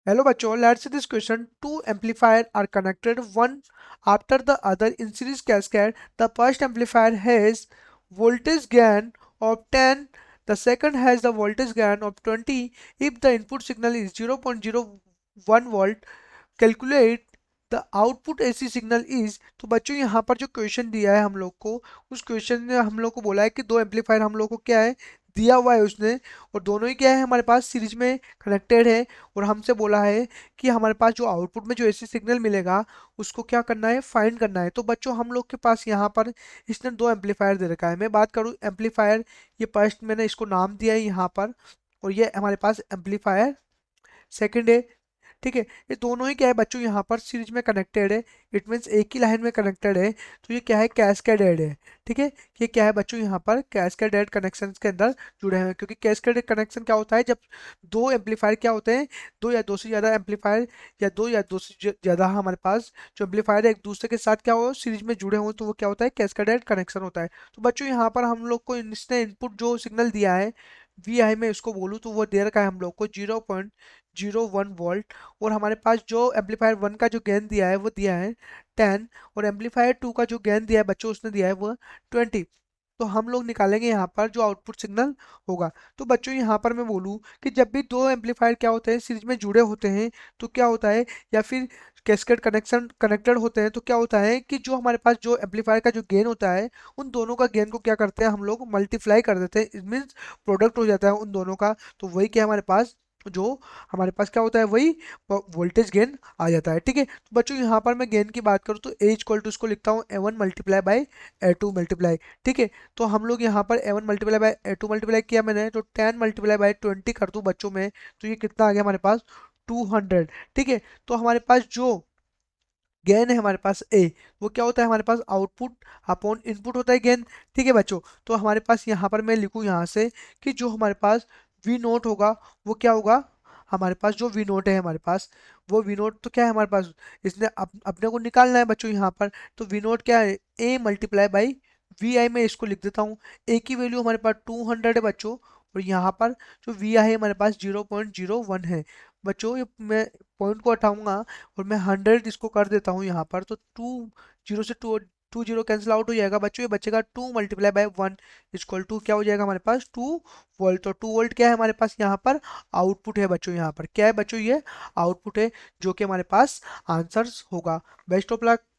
Hello bachcho, let's see this question. Two amplifiers are connected one after the other in series cascade. The first amplifier has voltage gain of 10. The second has the voltage gain of 20. If the input signal is 0.01 volt, calculate the output AC signal is. तो बच्चों यहाँ पर जो question दिया है हम लोग को, उस क्वेश्चन ने हम लोग को बोला है कि दो एम्पलीफायर हम लोग को क्या है दिया हुआ है उसने, और दोनों ही क्या है हमारे पास सीरीज में कनेक्टेड है। और हमसे बोला है कि हमारे पास जो आउटपुट में जो एसी सिग्नल मिलेगा उसको क्या करना है, फाइंड करना है। तो बच्चों हम लोग के पास यहाँ पर इसने दो एम्पलीफायर दे रखा है। मैं बात करूँ एम्पलीफायर, ये फर्स्ट मैंने इसको नाम दिया है यहाँ पर, और ये हमारे पास एम्पलीफायर सेकंड है। ठीक है, ये दोनों ही क्या है बच्चों यहाँ पर सीरीज में कनेक्टेड है। इट मीन्स एक ही लाइन में कनेक्टेड है, तो ये क्या है कैस्केडेड है। ठीक है, ये क्या है बच्चों यहाँ पर कैस्केडेड कनेक्शन के अंदर जुड़े हुए हैं। क्योंकि कैस्केडेड कनेक्शन क्या होता है, जब दो एम्पलीफायर क्या होते हैं, दो या दो से ज़्यादा एम्पलीफायर या दो या दो से ज़्यादा हमारे पास जो एम्पलीफायर है एक दूसरे के साथ क्या हो सीरीज में जुड़े हों, तो वो क्या होता है कैस्केडेड कनेक्शन होता है। तो बच्चों यहाँ पर हम लोग को इसने इनपुट जो सिग्नल दिया है वी आई में इसको बोलूँ तो वो दे रखा है हम लोग को 0.01 वोल्ट। और हमारे पास जो एम्पलीफायर वन का जो गेन दिया है वो दिया है 10, और एम्पलीफायर टू का जो गेन दिया है बच्चों उसने दिया है वो 20। तो हम लोग निकालेंगे यहाँ पर जो आउटपुट सिग्नल होगा। तो बच्चों यहाँ पर मैं बोलूँ कि जब भी दो एम्पलीफायर क्या होते हैं सीरीज में जुड़े होते हैं तो क्या होता है, या फिर कैस्केड कनेक्शन कनेक्टेड होते हैं तो क्या होता है कि जो हमारे पास जो एम्पलीफायर का जो गेन होता है उन दोनों का गेन को क्या करते हैं हम लोग मल्टीप्लाई कर देते हैं। इट मीन्स प्रोडक्ट हो जाता है उन दोनों का। तो वही क्या हमारे पास जो हमारे पास क्या होता है वही वोल्टेज गेन आ जाता है। ठीक है, तो बच्चों यहाँ पर मैं गेन की बात करूँ तो ए इक्वल टू इसको लिखता हूँ A1 multiply by A2 multiply. ठीक है, तो हम लोग यहाँ पर A1 multiply by A2 multiply किया मैंने, तो 10 मल्टीप्लाई बाई 20 कर दूँ बच्चों में, तो ये कितना आ गया हमारे पास 200। ठीक है, तो हमारे पास जो गेन है हमारे पास ए, वो क्या होता है हमारे पास आउटपुट अपॉन इनपुट होता है गेन। ठीक है बच्चों, तो हमारे पास यहाँ पर मैं लिखूँ यहाँ से कि जो हमारे पास वी नोट होगा वो क्या होगा, हमारे पास जो वी नोट है हमारे पास वो वी नोट तो क्या है हमारे पास इसने अपने को निकालना है बच्चों यहाँ पर। तो वी नोट क्या है ए मल्टीप्लाई बाई वी आई में इसको लिख देता हूँ। ए की वैल्यू हमारे पास 200 है बच्चों, और यहाँ पर जो वी आई है हमारे पास 0.01 है। बच्चों ये मैं पॉइंट को हटाऊंगा और मैं 100 इसको कर देता हूँ यहाँ पर, तो टू जीरो से टू जीरो कैंसिल आउट हो जाएगा बच्चों, ये बचेगा 2 मल्टीप्लाई बाई 1 इक्वल टू क्या हो जाएगा हमारे पास 2 वोल्ट। तो 2 वोल्ट क्या है हमारे पास यहाँ पर आउटपुट है बच्चों, यहाँ पर क्या है बच्चों ये आउटपुट है जो कि हमारे पास आंसर्स होगा। Best of luck.